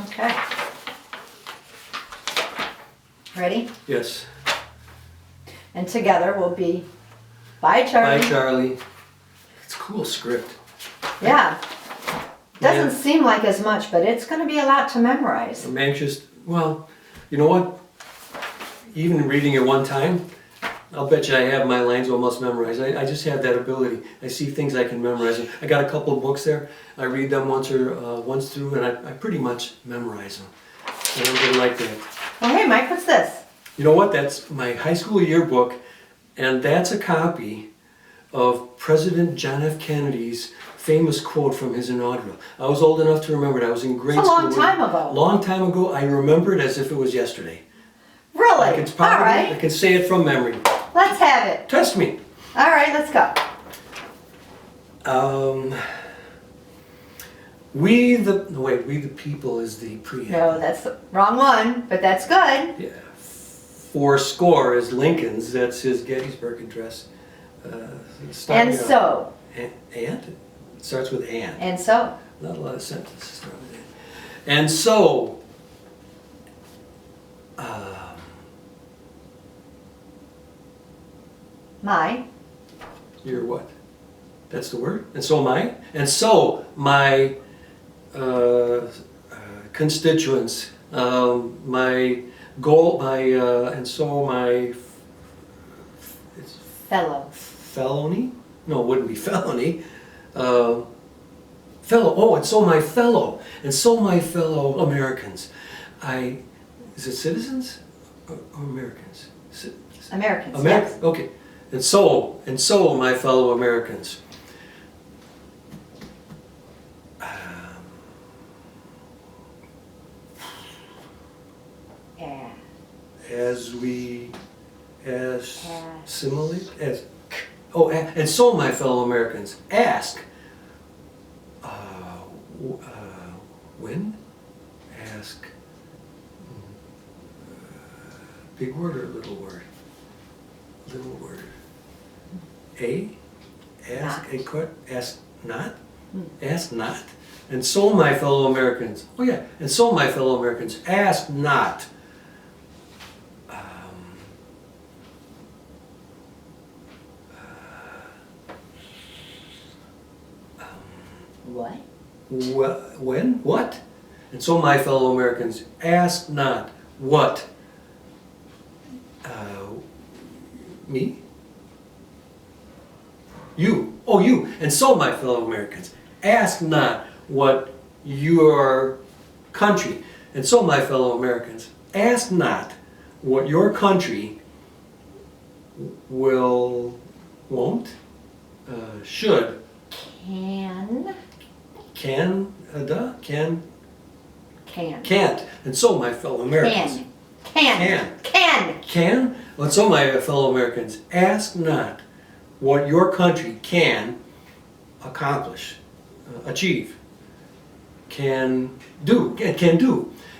Okay. Ready? Yes. And together we'll be, bye Charlie. Bye, Charlie. It's a cool script. Yeah. Doesn't Yeah. seem like as much, but it's going to be a lot to memorize. I'm anxious. Well, you know what? Even reading it one time, I'll bet you I have my lines almost memorized. I just have that ability. I see things I can memorize. I got a couple of books there. I read them once through, and I pretty much memorize them. And I'm gonna like that. Oh, hey Mike, what's this? You know what? That's my high school yearbook, and that's a copy of President John F. Kennedy's famous quote from his inaugural. I was old enough to remember it. I was in grade It's a school. long time ago. Long time ago. I remember it as if it was yesterday. Really? I can All right. I can say it from memory. Let's have it. Test me. All right, let's go. We the people is the preamble. No, that's the wrong one, but that's good. Yeah. Four score is Lincoln's. That's his Gettysburg Address. Start And me off. so. And? It starts with and. And so. Not a lot of sentences start with and. And so. My. You're what? That's the word? And so my? And so my constituents, my goal, and so my Fellow. felony? No, it wouldn't be felony. Fellow, oh, and so my fellow, Americans. Is it citizens or Americans? Americans. America, Yes. okay. And so, my fellow Americans, Yeah. and so my fellow Americans, ask, when? Ask, big word or little word? Little word. Ask, Not. ask not? Ask not. And so my fellow Americans, oh yeah, and so my fellow Americans, ask not. What? When? What? And so my fellow Americans, ask not what? Me? You. Oh, you. And so my fellow Americans, ask not what your country. And so my fellow Americans, ask not what your country won't, should, Can. can't. And so my fellow Americans. Can. And so my fellow Americans, ask not what your country can accomplish, achieve, can do.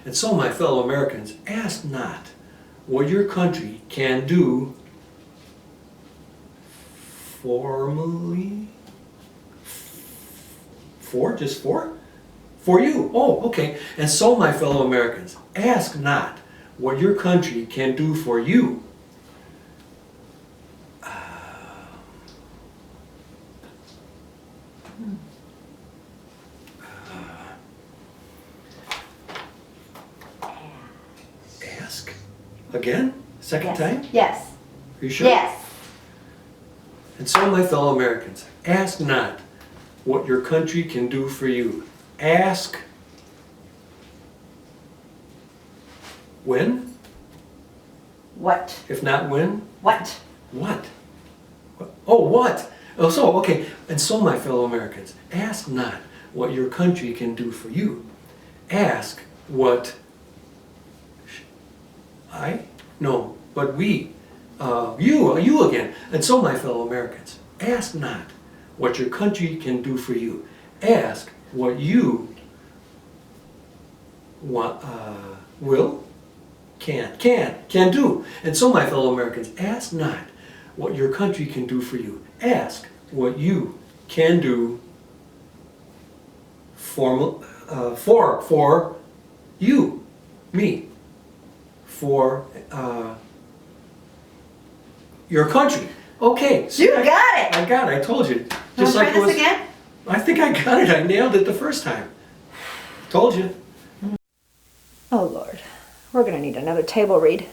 And so my fellow Americans, ask not what your country can do formally. For you. Oh, okay. And so my fellow Americans, ask not what your country can do for you. Ask? Again? Second Yes. time? Yes. Are you sure? Yes. And so my fellow Americans, ask not what your country can do for you. Ask when? What? If not when, What? what? Oh, what? Oh, so, okay. And so, my fellow Americans, ask not what your country can do for you. Ask what but we, you again. And so, my fellow Americans, ask not what your country can do for you. Ask what you want, can do. And so, my fellow Americans, ask not what your country can do for you. Ask what you can do for You, me, for your country. Okay. You got it! I got it. I told you. Wanna try it was. this again? I think I got it. I nailed it the first time. Told you. Oh Lord, we're gonna need another table read.